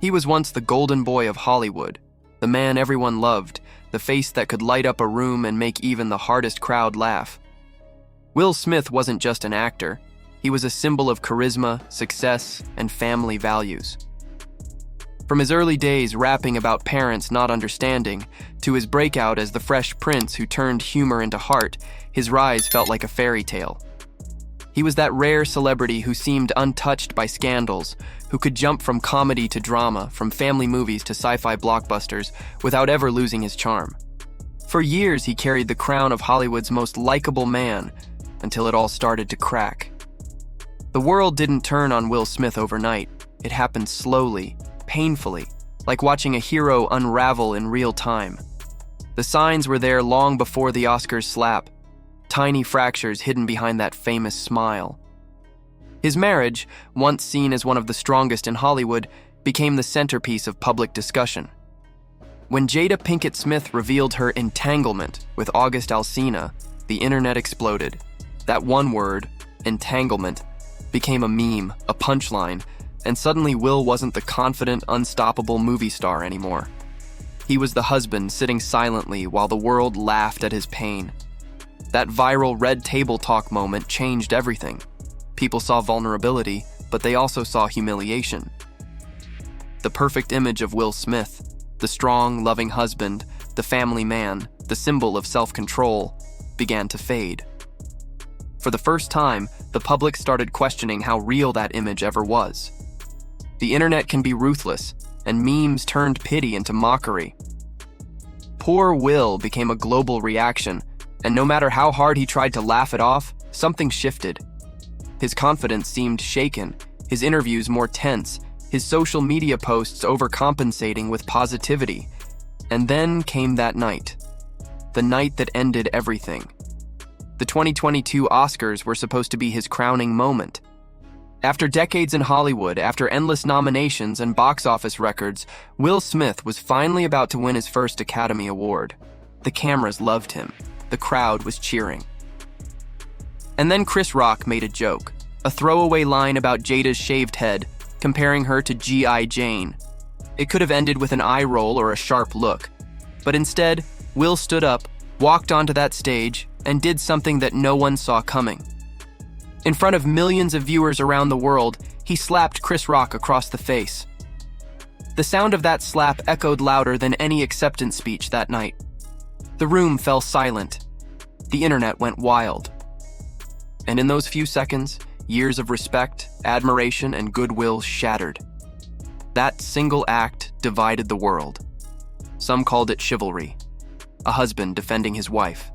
He was once the golden boy of Hollywood, the man everyone loved, the face that could light up a room and make even the hardest crowd laugh. Will Smith wasn't just an actor. He was a symbol of charisma, success, and family values. From his early days rapping about parents not understanding, to his breakout as the Fresh Prince who turned humor into heart, his rise felt like a fairy tale. He was that rare celebrity who seemed untouched by scandals, who could jump from comedy to drama, from family movies to sci-fi blockbusters, without ever losing his charm. For years, he carried the crown of Hollywood's most likable man, until it all started to crack. The world didn't turn on Will Smith overnight. It happened slowly, painfully, like watching a hero unravel in real time. The signs were there long before the Oscars slap, tiny fractures hidden behind that famous smile. His marriage, once seen as one of the strongest in Hollywood, became the centerpiece of public discussion. When Jada Pinkett Smith revealed her entanglement with August Alsina, the internet exploded. That one word, entanglement, became a meme, a punchline, and suddenly Will wasn't the confident, unstoppable movie star anymore. He was the husband sitting silently while the world laughed at his pain. That viral red table talk moment changed everything. People saw vulnerability, but they also saw humiliation. The perfect image of Will Smith, the strong, loving husband, the family man, the symbol of self-control, began to fade. For the first time, the public started questioning how real that image ever was. The internet can be ruthless, and memes turned pity into mockery. Poor Will became a global reaction, and no matter how hard he tried to laugh it off, something shifted. His confidence seemed shaken, his interviews more tense, his social media posts overcompensating with positivity. And then came that night. The night that ended everything. The 2022 Oscars were supposed to be his crowning moment. After decades in Hollywood, after endless nominations and box office records, Will Smith was finally about to win his first Academy Award. The cameras loved him. The crowd was cheering. And then Chris Rock made a joke, a throwaway line about Jada's shaved head, comparing her to G.I. Jane. It could have ended with an eye roll or a sharp look. But instead, Will stood up, walked onto that stage, and did something that no one saw coming. In front of millions of viewers around the world, he slapped Chris Rock across the face. The sound of that slap echoed louder than any acceptance speech that night. The room fell silent. The internet went wild. And in those few seconds, years of respect, admiration, and goodwill shattered. That single act divided the world. Some called it chivalry, a husband defending his wife.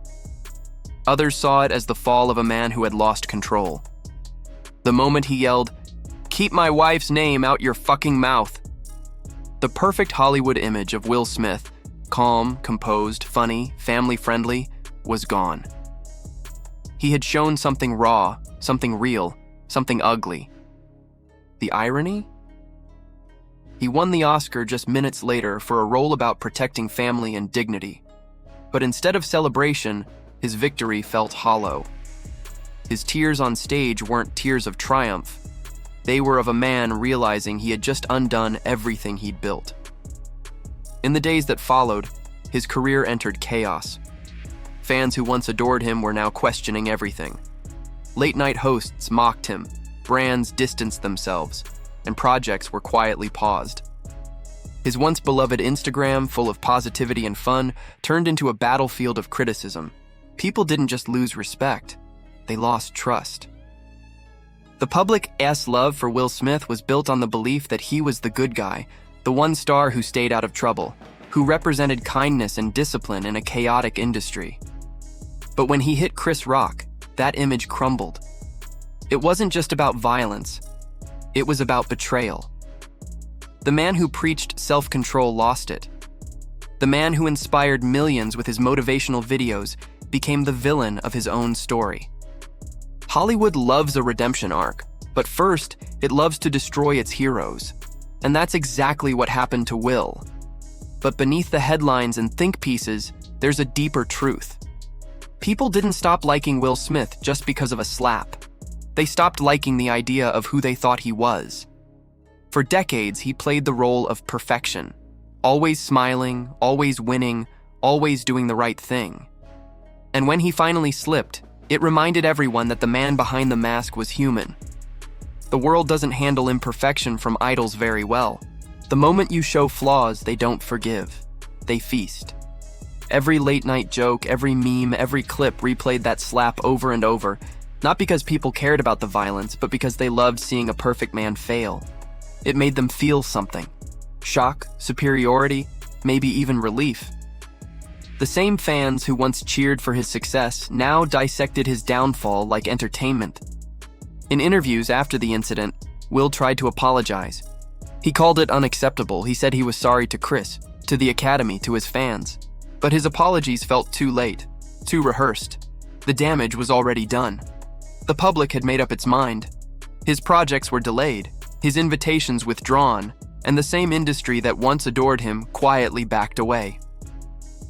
Others saw it as the fall of a man who had lost control. The moment he yelled, "Keep my wife's name out your fucking mouth," the perfect Hollywood image of Will Smith, calm, composed, funny, family-friendly, was gone. He had shown something raw, something real, something ugly. The irony? He won the Oscar just minutes later for a role about protecting family and dignity. But instead of celebration, his victory felt hollow. His tears on stage weren't tears of triumph. They were of a man realizing he had just undone everything he'd built. In the days that followed, his career entered chaos. Fans who once adored him were now questioning everything. Late-night hosts mocked him, brands distanced themselves, and projects were quietly paused. His once beloved Instagram, full of positivity and fun, turned into a battlefield of criticism. People didn't just lose respect, they lost trust. The public's love for Will Smith was built on the belief that he was the good guy, the one star who stayed out of trouble, who represented kindness and discipline in a chaotic industry. But when he hit Chris Rock, that image crumbled. It wasn't just about violence, it was about betrayal. The man who preached self-control lost it. The man who inspired millions with his motivational videos became the villain of his own story. Hollywood loves a redemption arc, but first, it loves to destroy its heroes. And that's exactly what happened to Will. But beneath the headlines and think pieces, there's a deeper truth. People didn't stop liking Will Smith just because of a slap. They stopped liking the idea of who they thought he was. For decades, he played the role of perfection, always smiling, always winning, always doing the right thing. And when he finally slipped, it reminded everyone that the man behind the mask was human. The world doesn't handle imperfection from idols very well. The moment you show flaws, they don't forgive. They feast. Every late-night joke, every meme, every clip replayed that slap over and over, not because people cared about the violence, but because they loved seeing a perfect man fail. It made them feel something. Shock, superiority, maybe even relief. The same fans who once cheered for his success now dissected his downfall like entertainment. In interviews after the incident, Will tried to apologize. He called it unacceptable. He said he was sorry to Chris, to the Academy, to his fans. But his apologies felt too late, too rehearsed. The damage was already done. The public had made up its mind. His projects were delayed, his invitations withdrawn, and the same industry that once adored him quietly backed away.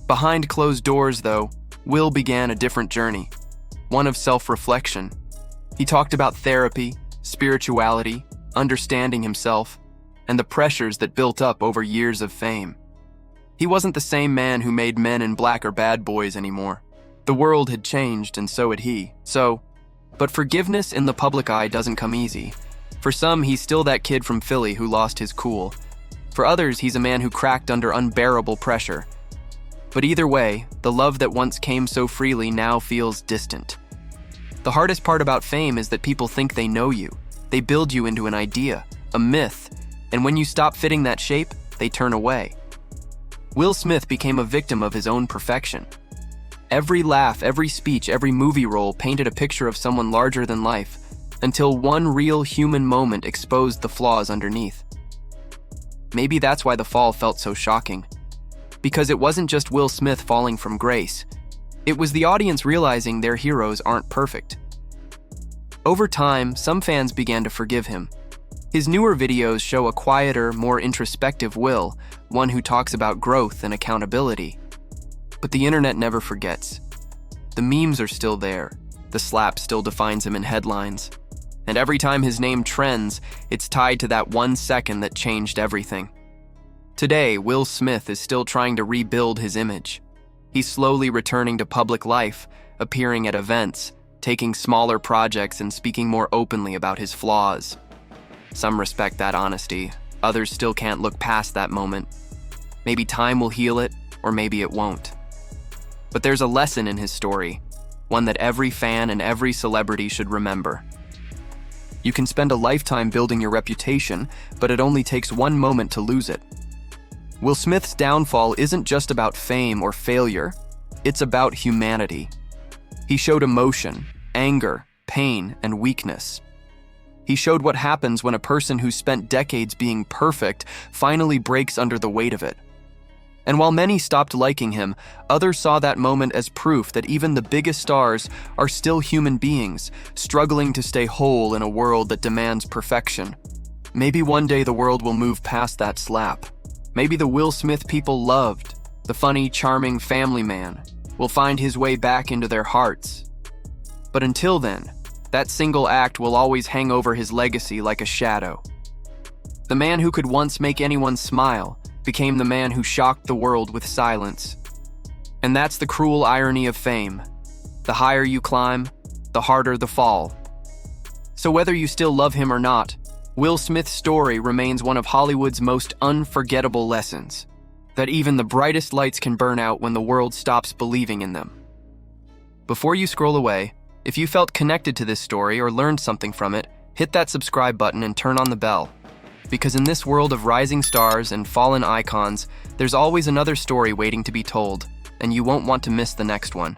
Behind closed doors, though, Will began a different journey, one of self-reflection. He talked about therapy, spirituality, understanding himself, and the pressures that built up over years of fame. He wasn't the same man who made Men in Black or Bad Boys anymore. The world had changed, and so had he. But forgiveness in the public eye doesn't come easy. For some, he's still that kid from Philly who lost his cool. For others, he's a man who cracked under unbearable pressure. But either way, the love that once came so freely now feels distant. The hardest part about fame is that people think they know you. They build you into an idea, a myth, and when you stop fitting that shape, they turn away. Will Smith became a victim of his own perfection. Every laugh, every speech, every movie role painted a picture of someone larger than life, until one real human moment exposed the flaws underneath. Maybe that's why the fall felt so shocking. Because it wasn't just Will Smith falling from grace. It was the audience realizing their heroes aren't perfect. Over time, some fans began to forgive him. His newer videos show a quieter, more introspective Will, one who talks about growth and accountability. But the internet never forgets. The memes are still there. The slap still defines him in headlines. And every time his name trends, it's tied to that 1 second that changed everything. Today, Will Smith is still trying to rebuild his image. He's slowly returning to public life, appearing at events, taking smaller projects and speaking more openly about his flaws. Some respect that honesty. Others still can't look past that moment. Maybe time will heal it, or maybe it won't. But there's a lesson in his story, one that every fan and every celebrity should remember. You can spend a lifetime building your reputation, but it only takes one moment to lose it. Will Smith's downfall isn't just about fame or failure, it's about humanity. He showed emotion, anger, pain, and weakness. He showed what happens when a person who spent decades being perfect finally breaks under the weight of it. And while many stopped liking him, others saw that moment as proof that even the biggest stars are still human beings, struggling to stay whole in a world that demands perfection. Maybe one day the world will move past that slap. Maybe the Will Smith people loved, the funny, charming family man, will find his way back into their hearts. But until then, that single act will always hang over his legacy like a shadow. The man who could once make anyone smile became the man who shocked the world with silence. And that's the cruel irony of fame. The higher you climb, the harder the fall. So whether you still love him or not, Will Smith's story remains one of Hollywood's most unforgettable lessons, that even the brightest lights can burn out when the world stops believing in them. Before you scroll away, if you felt connected to this story or learned something from it, hit that subscribe button and turn on the bell. Because in this world of rising stars and fallen icons, there's always another story waiting to be told, and you won't want to miss the next one.